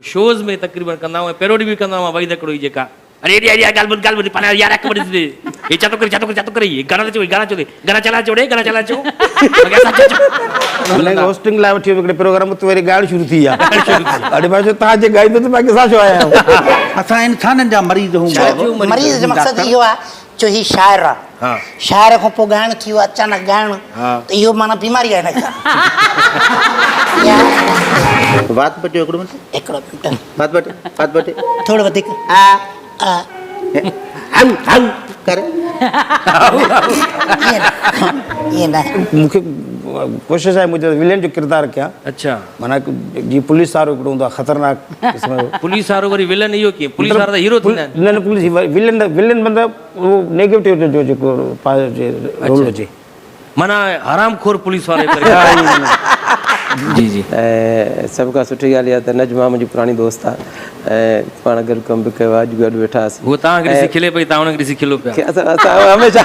shows में तक़रीबन कंदा आहियूं, पैरोडी बि कंदा आहियूं वही हिकिड़ो ई जेका अरे ॻाल्हि ॿुध पाण यार हिकु मिनट दे हे छा थो करे गाना चो गाना चला चो हुन होस्टिंग लाइ वठी हिकिड़े प्रोग्राम ते वरी ॻाल्हि शुरू थी आहे अॼु मां चयो तव्हां जे ॻाईंदो त मां किसां छो आया आहियूं असां इंसाननि जा मरीज़ हूंदा मरीज़ जो मक़सदु इहो आहे जो ही शाइर आहे शाइर खां पोइ ॻाइणु थी वियो अचानक ॻाइणु त इहो माना बीमारी आहे हिन खां बात बटियो हिकिड़ो मिनट बात बटे थोरो वधीक करे ईअं न मूंखे कोशिशि आहे मुंहिंजो विलेन जो किरदारु कयां अच्छा माना जीअं पुलिस वारो हिकिड़ो हूंदो आहे ख़तरनाक क़िस्म जो पुलिस वारो वरी विलन इहो कीअं पुलिस वारा त हीरो थींदा आहिनि न पुलिस विलेन मतिलबु उहो नेगेटिव जो जेको रोल हुजे माना हरामखोर पुलिस वारे जी जी सभ खां सुठी ॻाल्हि इहा त नजमा मुंहिंजी पुराणी दोस्त आहे ऐं पाण गॾु कमु बि कयो आहे अॼु गॾु वेठा हुआसीं उहो तव्हांखे ॾिसी खिले पई तव्हां हुनखे ॾिसी खिलो पिया असां हमेशह